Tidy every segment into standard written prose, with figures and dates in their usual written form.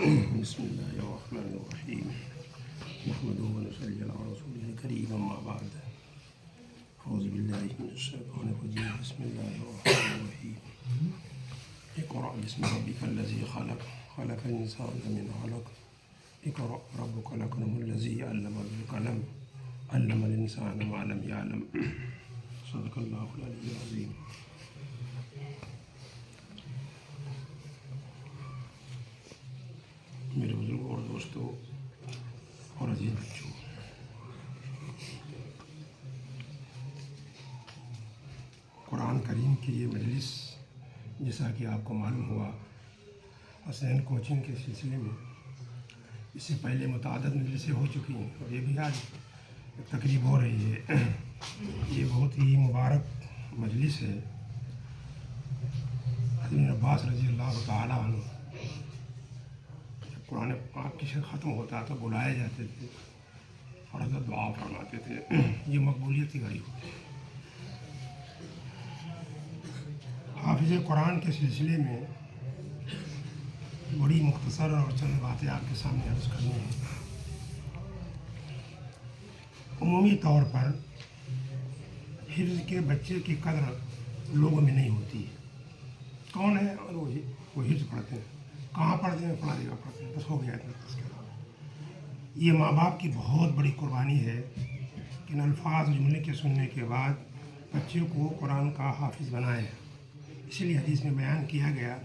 بسم الله الرحمن الرحيم نحمده ونصلي على رسوله الكريم أما بعد أعوذ بالله من الشيطان الرجيم بسم الله الرحمن الرحيم اقرأ باسم ربك الذي خلق الإنسان من علق اقرأ ربك الأكرم الذي علم بالقلم علم الإنسان ما لم يعلم صدق الله العلي العظيم. میرے بزرگوں اور دوستوں اور عزیز بچوں، قرآن کریم کی یہ مجلس جیسا کہ آپ کو معلوم ہوا حسین کوچنگ کے سلسلے میں اس سے پہلے متعدد مجلسیں ہو چکی ہیں اور یہ بھی آج تقریب ہو رہی ہے. یہ بہت ہی مبارک مجلس ہے. حضرت عباس رضی اللہ تعالیٰ عنہ قرآن پاک کی شرح ختم ہوتا تو بلائے جاتے تھے اور حضرت دعا فرماتے تھے. یہ مقبولیت کی گھڑی ہوتی ہے. حافظ قرآن کے سلسلے میں بڑی مختصر اور چند باتیں آپ کے سامنے عرض کرنی ہیں. عمومی طور پر حفظ کے بچے کی قدر لوگوں میں نہیں ہوتی ہے. کون ہے اور وہ حفظ پڑھتے ہیں، کہاں پڑھتے ہیں، فلاں جگہ پڑھتے ہیں، بس ہو گیا اتنا. اس کے علاوہ یہ ماں باپ کی بہت بڑی قربانی ہے کہ ان الفاظ جملے کے سننے کے بعد بچے کو قرآن کا حافظ بنائے. اسی لیے حدیث میں بیان کیا گیا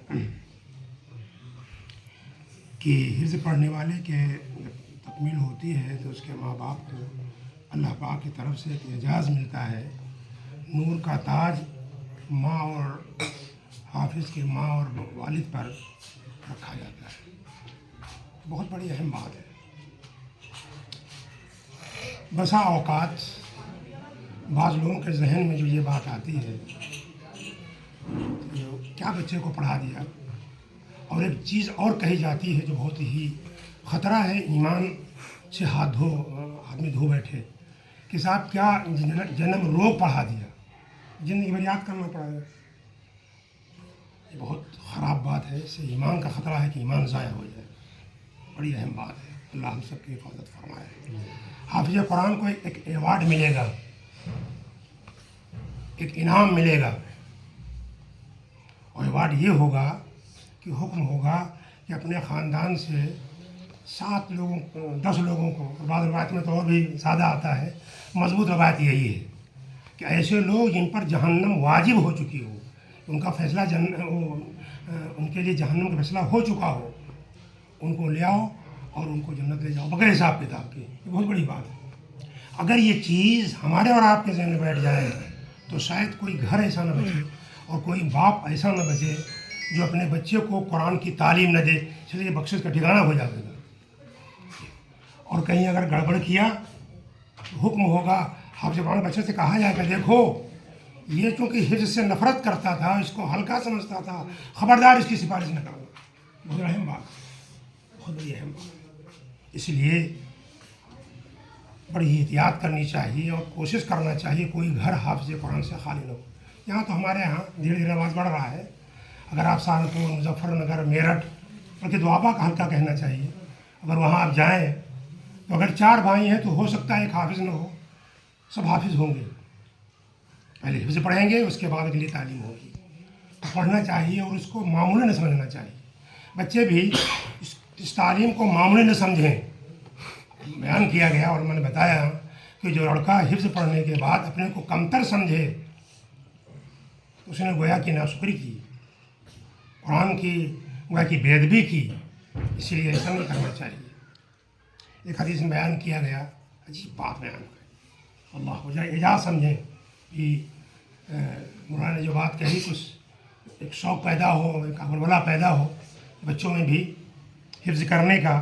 کہ حفظ پڑھنے والے کے جب تکمیل ہوتی ہے تو اس کے ماں باپ کو اللہ پاک کی طرف سے ایک اعزاز ملتا ہے. نور کا تاج ماں اور حافظ کے ماں اور والد پر رکھا جاتا ہے. بہت بڑی اہم بات ہے. بسا اوقات بعض لوگوں کے ذہن میں جو یہ بات آتی ہے کیا بچے کو پڑھا دیا، اور ایک چیز اور کہی جاتی ہے جو بہت ہی خطرہ ہے ایمان سے آدمی دھو بیٹھے کہ صاحب کیا جنم روگ پڑھا دیا، زندگی بھر یاد کرنا پڑا ہے. یہ بہت خراب بات ہے. اس سے ایمان کا خطرہ ہے کہ ایمان ضائع ہو جائے. بڑی اہم بات ہے. اللہ ہم سب کی حفاظت فرمائے. حافظ قرآن کو ایک ایوارڈ ملے گا، ایک انعام ملے گا، اور ایوارڈ یہ ہوگا کہ حکم ہوگا کہ اپنے خاندان سے 7 لوگوں کو 10 لوگوں کو، بعض روایت میں تو اور بھی زیادہ آتا ہے، مضبوط روایت یہی ہے کہ ایسے لوگ جن پر جہنم واجب ہو چکی ہو، ان کا فیصلہ ان کے لیے جہنم کا فیصلہ ہو چکا ہو، ان کو لے آؤ اور ان کو جنت لے جاؤ بغیر حساب کتاب کے. یہ بہت بڑی بات ہے. اگر یہ چیز ہمارے اور آپ کے ذہن میں بیٹھ جائے تو شاید کوئی گھر ایسا نہ بچے اور کوئی باپ ایسا نہ بچے جو اپنے بچے کو قرآن کی تعلیم نہ دے. چلیے یہ بخشش کا ٹھکانہ ہو جائے گا. اور کہیں اگر گڑبڑ کیا تو حکم ہوگا حافظ قرآن بچے سے کہا جائے گا دیکھو یہ چونکہ حفظ سے نفرت کرتا تھا، اس کو ہلکا سمجھتا تھا، خبردار اس کی سفارش نہ کرو. بہت اہم بات، بہت بڑی اہم بات. اس لیے بڑی احتیاط کرنی چاہیے اور کوشش کرنا چاہیے کوئی گھر حافظ قرآن سے خالی نہ ہو. یہاں تو ہمارے یہاں دھیرے دھیرے رواج بڑھ رہا ہے. اگر آپ سہارنپور، مظفر نگر، میرٹھ، بلکہ دوابا کا حلقہ کہنا چاہیے، اگر وہاں آپ جائیں تو اگر 4 بھائی ہیں تو ہو سکتا ہے ایک حافظ نہ ہو، سب حافظ ہوں گے. پہلے حفظ پڑھیں گے، اس کے بعد اگلی تعلیم ہوگی. تو پڑھنا چاہیے اور اس کو معمولی نہ سمجھنا چاہیے. بچے بھی اس تعلیم کو معمولی نہ سمجھیں. بیان کیا گیا اور میں نے بتایا کہ جو لڑکا حفظ پڑھنے کے بعد اپنے کو کمتر سمجھے تو اس نے گویا کی ناشکری کی، قرآن کی گویا کی بے ادبی کی. اسی لیے ایسا نہیں کرنا چاہیے. ایک حدیث میں بیان کیا گیا، عجیب بات بیان کی، اللہ ہو جائے اعجاز سمجھیں کہ مولانا نے جو بات کہی کچھ ایک شوق پیدا ہو، ایک ولولہ پیدا ہو بچوں میں بھی حفظ کرنے کا.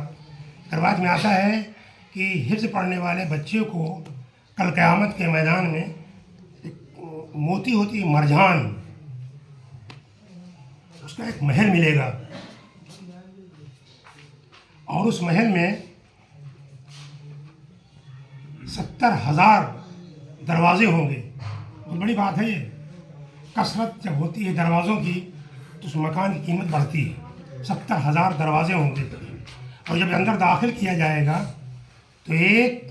روایت میں آتا ہے کہ حفظ پڑھنے والے بچے کو کل قیامت کے میدان میں ایک موتی ہوتی ہے مرجان، اس کا ایک محل ملے گا اور اس محل میں 70,000 دروازے ہوں گے. بہت بڑی بات ہے. یہ کثرت جب ہوتی ہے دروازوں کی تو اس مکان کی قیمت بڑھتی ہے. 70,000 دروازے ہوں گے اور جب اندر داخل کیا جائے گا تو ایک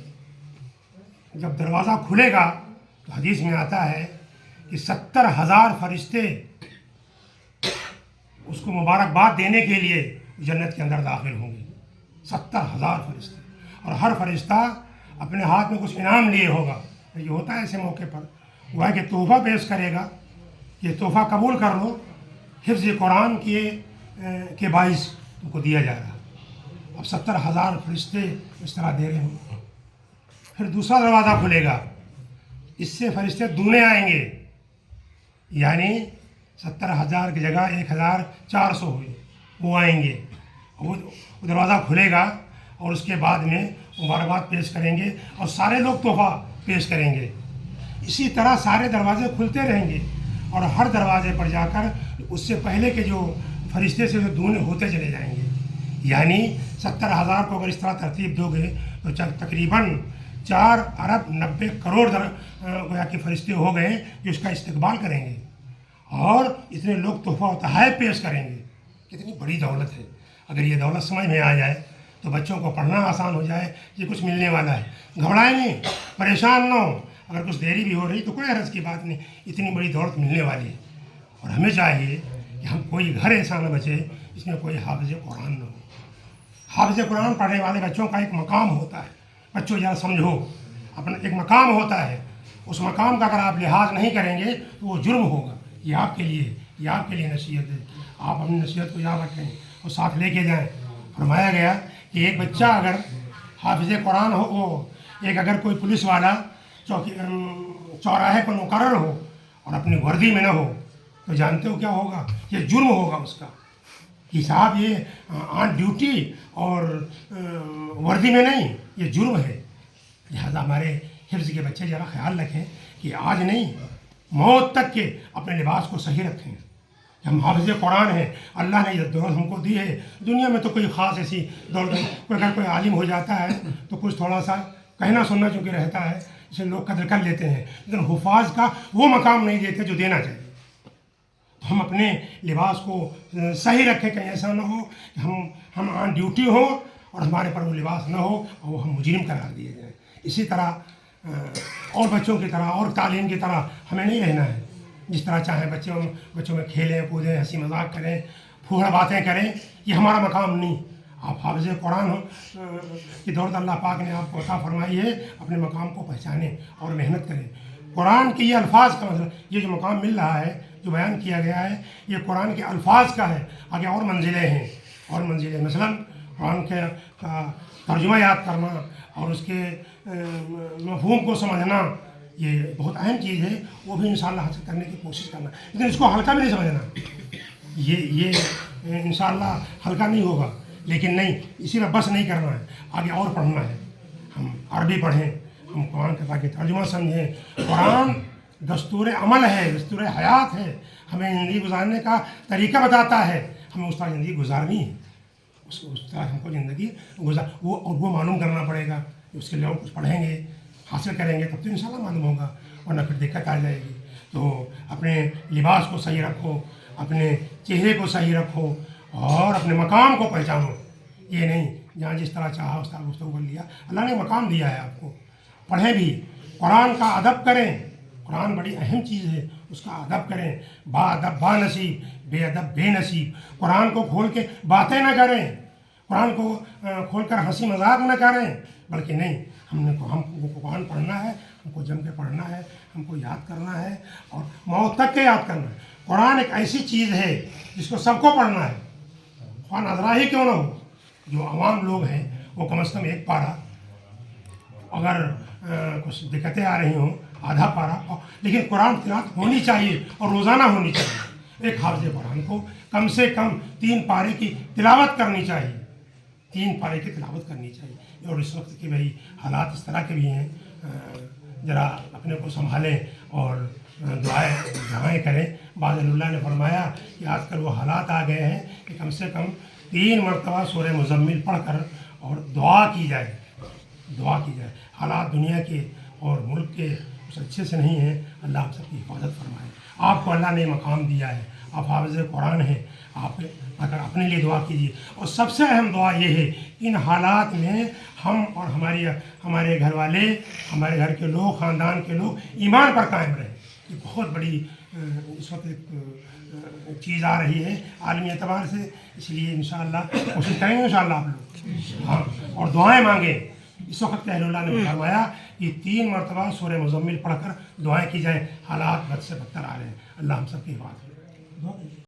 جب دروازہ کھلے گا تو حدیث میں آتا ہے کہ 70,000 فرشتے اس کو مبارکباد دینے کے لیے جنت کے اندر داخل ہوں گے. 70,000 فرشتے، اور ہر فرشتہ اپنے ہاتھ میں کچھ انعام لیے ہوگا. یہ ہوتا ہے ایسے موقع پر وہ ہے کہ تحفہ پیش کرے گا، یہ تحفہ قبول کر لو، حفظ قرآن کے باعث تم کو دیا جا رہا. اب 70,000 فرشتے اس طرح دے رہے ہوں. پھر دوسرا دروازہ کھلے گا، اس سے فرشتے دونے آئیں گے، یعنی 70,000 کی جگہ 1,400 ہوئی وہ آئیں گے. وہ دروازہ کھلے گا اور اس کے بعد میں مبارکباد پیش کریں گے اور سارے لوگ تحفہ پیش کریں گے. اسی طرح سارے دروازے کھلتے رہیں گے اور ہر دروازے پر جا کر اس سے پہلے کے جو فرشتے سے دونے ہوتے چلے جائیں گے. یعنی 70,000 کو اگر اس طرح ترتیب دو گے تو تقریباً 4,90,00,000,000 گویا کہ فرشتے ہو گئے جو اس کا استقبال کریں گے اور اتنے لوگ تحفہ و تحائف پیش کریں گے. کتنی بڑی دولت ہے. اگر یہ دولت سمجھ میں آ جائے تو بچوں کو پڑھنا آسان ہو جائے. یہ کچھ ملنے والا ہے، گھبرائیں نہیں، پریشان نہ ہو. اگر کچھ دیری بھی ہو رہی تو کوئی حرج کی بات نہیں، اتنی بڑی دولت ملنے والی ہے. اور ہمیں چاہیے کہ ہم کوئی گھر ایسا نہ بچے جس میں کوئی حافظ قرآن نہ ہو. حافظ قرآن پڑھنے والے بچوں کا ایک مقام ہوتا ہے. بچوں ذرا سمجھو، اپنا ایک مقام ہوتا ہے. اس مقام کا اگر آپ لحاظ نہیں کریں گے تو وہ جرم ہوگا. یہ آپ کے لیے نصیحت ہے. آپ اپنی نصیحت کو یاد رکھیں اور ساتھ لے کے جائیں. فرمایا گیا کہ ایک بچہ اگر حافظ قرآن ہو، ایک اگر کوئی پولیس والا چوراہے پر مقرر ہو اور اپنی وردی میں نہ ہو تو جانتے ہو کیا ہوگا؟ یہ جرم ہوگا اس کا کہ صاحب یہ آن ڈیوٹی اور وردی میں نہیں، یہ جرم ہے. لہذا ہمارے حفظ کے بچے ذرا خیال رکھیں کہ آج نہیں، موت تک کے اپنے لباس کو صحیح رکھیں. ہم حافظ قرآن ہیں، اللہ نے یہ دولت ہم کو دی ہے. دنیا میں تو کوئی خاص ایسی دولت نہیں. اگر کوئی عالم ہو جاتا ہے تو کچھ تھوڑا سا کہنا سننا چونکہ رہتا ہے، اسے لوگ قدر کر لیتے ہیں، لیکن حفاظ کا وہ مقام نہیں دیتے جو دینا چاہیے. ہم اپنے لباس کو صحیح رکھیں، کہیں ایسا نہ ہو کہ ہم آن ڈیوٹی ہوں اور ہمارے پر وہ لباس نہ ہو اور وہ ہم مجرم قرار دیے جائیں. اسی طرح اور بچوں کی طرح اور تعلیم کی طرح ہمیں نہیں رہنا ہے. جس طرح چاہیں بچوں میں کھیلیں کودیں، ہنسی مذاق کریں، پھوڑ باتیں کریں، یہ ہمارا مقام نہیں. آپ حافظ قرآن ہو کہ دولت اللہ پاک نے آپ کو عطا فرمائی ہے، اپنے مقام کو پہچانیں اور محنت کریں. قرآن کے یہ الفاظ کا مطلب، یہ جو مقام مل رہا ہے جو بیان کیا گیا ہے، یہ قرآن کے الفاظ کا ہے. آگے اور منزلیں ہیں، اور منزلیں، مثلاً قرآن کے ترجمہ یاد کرنا اور اس کے مفہوم کو سمجھنا، یہ بہت اہم چیز ہے. وہ بھی انشاءاللہ حاصل کرنے کی کوشش کرنا، لیکن اس کو ہلکا بھی نہیں سمجھنا. یہ انشاءاللہ ہلکا نہیں ہوگا، لیکن نہیں، اسی میں بس نہیں کرنا ہے، آگے اور پڑھنا ہے. ہم عربی پڑھیں، ہم قرآن کا تاکہ ترجمہ سمجھیں. قرآن دستور عمل ہے، دستور حیات ہے. ہمیں زندگی گزارنے کا طریقہ بتاتا ہے، ہمیں اس طرح زندگی گزارنی ہے. اس طرح ہم کو زندگی وہ معلوم کرنا پڑے گا. اس کے لیے اور کچھ پڑھیں گے، حاصل کریں گے، تب تو انشاءاللہ معلوم ہوگا، ورنہ پھر دقت آ جائے گی. تو اپنے لباس کو صحیح رکھو، اپنے چہرے کو صحیح رکھو اور اپنے مقام کو پہچانو. یہ نہیں جہاں جس طرح چاہا اس طرح گفتگو کر لیا. اللہ نے مقام دیا ہے آپ کو. پڑھیں بھی، قرآن کا ادب کریں. قرآن بڑی اہم چیز ہے، اس کا ادب کریں. با ادب با نصیب، بے ادب بے نصیب. قرآن کو کھول کے باتیں نہ کریں، قرآن کو کھول کر ہنسی مذاق نہ کریں، بلکہ نہیں، ہم کو قرآن پڑھنا ہے، ہم کو جم کے پڑھنا ہے، ہم کو یاد کرنا ہے اور موت تک کے یاد کرنا ہے. قرآن ایک ایسی چیز ہے جس کو سب کو پڑھنا ہے، خواہ نظرہ ہی کیوں نہ ہو. جو عوام لوگ ہیں وہ کم از کم ایک پارہ، اگر کچھ دقتیں آ رہی ہوں آدھا پارہ، لیکن قرآن تلاوت ہونی چاہیے اور روزانہ ہونی چاہیے. ایک حافظ قرآن کو کم سے کم 3 پارے کی تلاوت کرنی چاہیے، 3 پارے کی تلاوت کرنی چاہیے. اور اس وقت کے بھائی حالات اس طرح کے بھی ہیں، ذرا اپنے کو سنبھالیں اور دعائیں کریں. بعض اللہ نے فرمایا کہ آج کل وہ حالات آ گئے ہیں کہ کم سے کم 3 مرتبہ سورہ مزمل پڑھ کر اور دعا کی جائے. حالات دنیا کے اور ملک کے کچھ اچھے سے نہیں ہیں. اللہ ہم سب کی حفاظت فرمائے. آپ کو اللہ نے مقام دیا ہے، آپ حافظ قرآن ہیں. آپ اگر اپنے لیے دعا کیجیے، اور سب سے اہم دعا یہ ہے ان حالات میں ہم اور ہمارے گھر والے، ہمارے گھر کے لوگ، خاندان کے لوگ ایمان پر قائم رہیں. یہ بہت بڑی اس وقت ایک چیز آ رہی ہے عالمی اعتبار سے. اس لیے انشاءاللہ کوشش کریں گے انشاءاللہ آپ لوگ. ہاں، اور دعائیں مانگیں. اس وقت اہل اللہ نے فرمایا کہ 3 مرتبہ سورہ مزمل پڑھ کر دعائیں کی جائیں. حالات بد سے بدتر آ رہے ہیں. اللہ ہم سب کی حفاظت کرے.